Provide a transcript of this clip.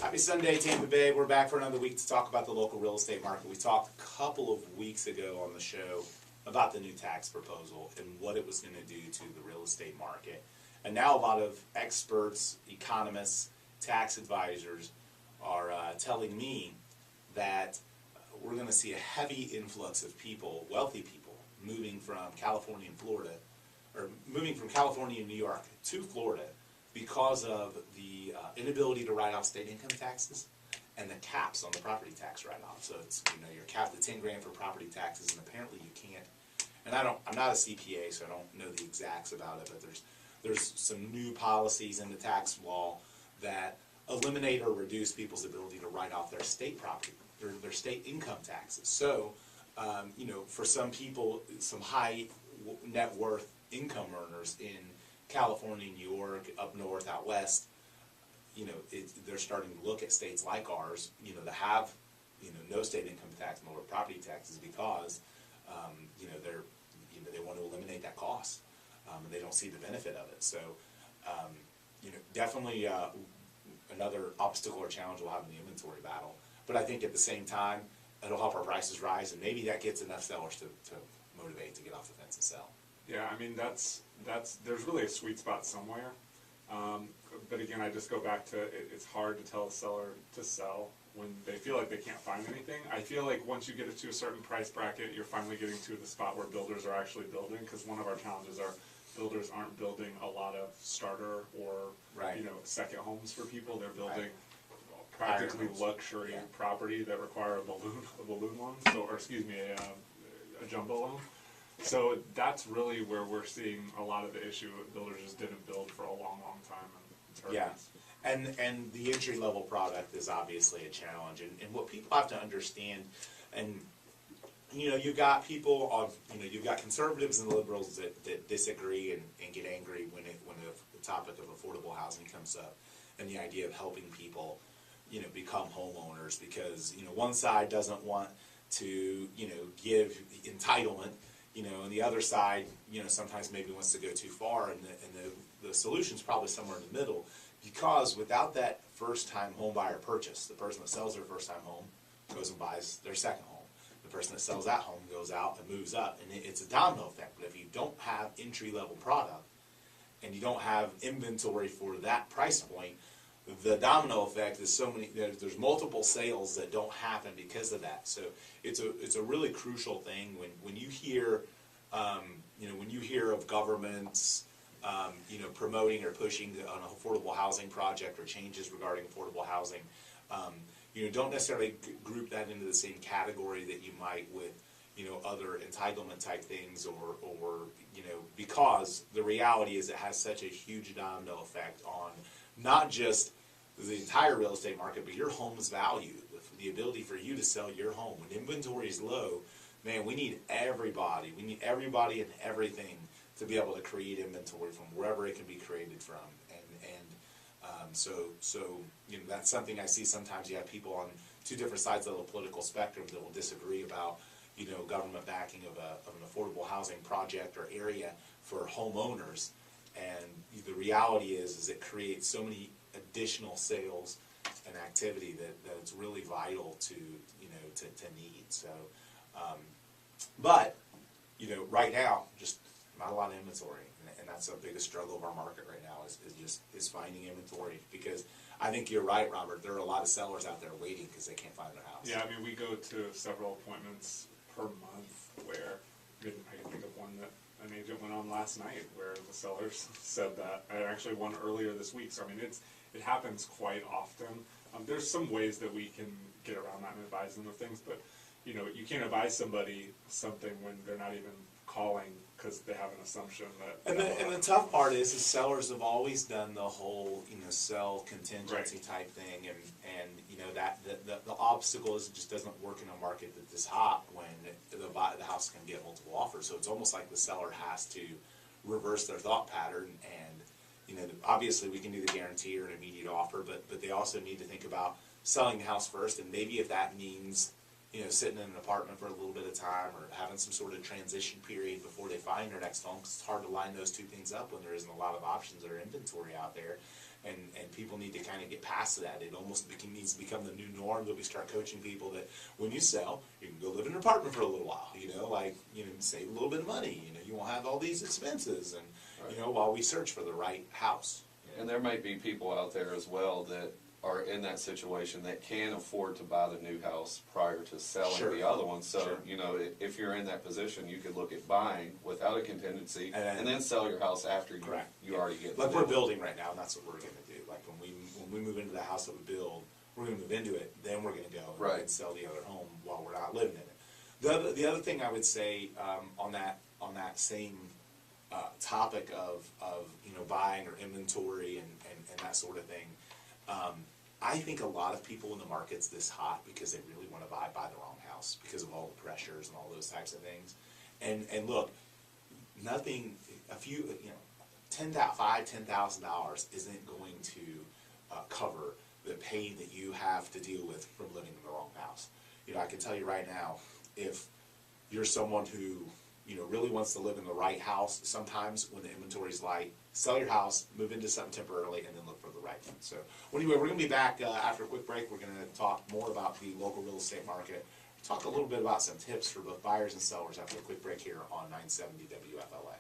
Happy Sunday, Tampa Bay. We're back for another week to talk about the local real estate market. We talked a couple of weeks ago on the show about the new tax proposal and what it was going to do to the real estate market. And now a lot of experts, economists, tax advisors are telling me that we're going to see a heavy influx of people, wealthy people, moving from California and Florida, or moving from California and New York to Florida because of the inability to write off state income taxes and the caps on the property tax write-off. So it's, you're capped at 10 grand for property taxes, and apparently you can't. And I'm not a CPA, so I don't know the exacts about it, but there's some new policies in the tax law that eliminate or reduce people's ability to write off their state property, their state income taxes. So, for some people, some high net worth income earners in California, New York, up north, out west, they're starting to look at states like ours, that have, no state income tax, no property taxes, because, they want to eliminate that cost, and they don't see the benefit of it. So, definitely another obstacle or challenge we'll have in the inventory battle. But I think at the same time, it'll help our prices rise, and maybe that gets enough sellers to motivate to get off the fence and sell. Yeah, I mean, there's really a sweet spot somewhere. But again, I just go back to it's hard to tell a seller to sell when they feel like they can't find anything. I feel like once you get it to a certain price bracket, you're finally getting to the spot where builders are actually building, because one of our challenges are builders aren't building a lot of starter or second homes for people. They're building practically luxury property that require a balloon loan, a jumbo loan. So that's really where we're seeing a lot of the issue. Builders just didn't build for a long time. And the entry level product is obviously a challenge. And what people have to understand, and you've got people on, you've got conservatives and liberals that disagree and get angry when the topic of affordable housing comes up, and the idea of helping people, become homeowners, because one side doesn't want to give entitlement. And the other side, sometimes maybe wants to go too far, and the solution's probably somewhere in the middle, because without that first-time home buyer purchase, the person that sells their first-time home goes and buys their second home. The person that sells that home goes out and moves up, and it's a domino effect. But if you don't have entry-level product, and you don't have inventory for that price point, the domino effect is so many. There's multiple sales that don't happen because of that. So it's a really crucial thing when you hear of governments promoting or pushing an affordable housing project or changes regarding affordable housing. Don't necessarily group that into the same category that you might with other entitlement type things, or because the reality is it has such a huge domino effect on not just the entire real estate market, but your home's value, the ability for you to sell your home. When inventory is low, man, we need everybody. We need everybody and everything to be able to create inventory from wherever it can be created from. So that's something I see sometimes. You have people on two different sides of the political spectrum that will disagree about government backing of an affordable housing project or area for homeowners. And the reality is it creates so many additional sales and activity that it's really vital to need. So, but right now, just not a lot of inventory, and that's the biggest struggle of our market right now is finding inventory. Because I think you're right, Robert. There are a lot of sellers out there waiting because they can't find their house. Yeah, I mean, we go to several appointments per month where I can think of one that an agent went on last night where the sellers said that. I actually won earlier this week. So I mean, it happens quite often. There's some ways that we can get around that and advise them of things, but you can't advise somebody something when they're not even calling because they have an assumption that. And the tough part is sellers have always done the whole sell contingency type thing, and that the obstacle is it just doesn't work in a market that's this hot when the house can get multiple offers. So it's almost like the seller has to reverse their thought pattern, and obviously we can do the guarantee or an immediate offer, but they also need to think about selling the house first, and maybe if that means sitting in an apartment for a little bit of time or having some sort of transition period before they find their next home, 'cause it's hard to line those two things up when there isn't a lot of options or inventory out there. And people need to kind of get past that. It almost needs to become the new norm that we start coaching people that when you sell, you can go live in an apartment for a little while, save a little bit of money, you won't have all these expenses and, while we search for the right house. And there might be people out there as well that are in that situation that can afford to buy the new house prior to selling Sure. the other one. So, Sure. if you're in that position, you could look at buying without a contingency And then sell your house after Correct. you already get Like the we're new one. building right now, and that's what we're gonna do. Like when we move into the house that we build, we're gonna move into it, then we're gonna go Right. and sell the other home while we're not living in it. The other thing I would say on that same topic of buying or inventory and that sort of thing, I think a lot of people in the market's this hot because they really want to buy the wrong house because of all the pressures and all those types of things. And look, nothing, $10,000 isn't going to cover the pain that you have to deal with from living in the wrong house. I can tell you right now, if you're someone who really wants to live in the right house, sometimes when the inventory's light, sell your house, move into something temporarily, and then look for the right one. So, anyway, we're going to be back after a quick break. We're going to talk more about the local real estate market, talk a little bit about some tips for both buyers and sellers after a quick break here on 970 WFLA.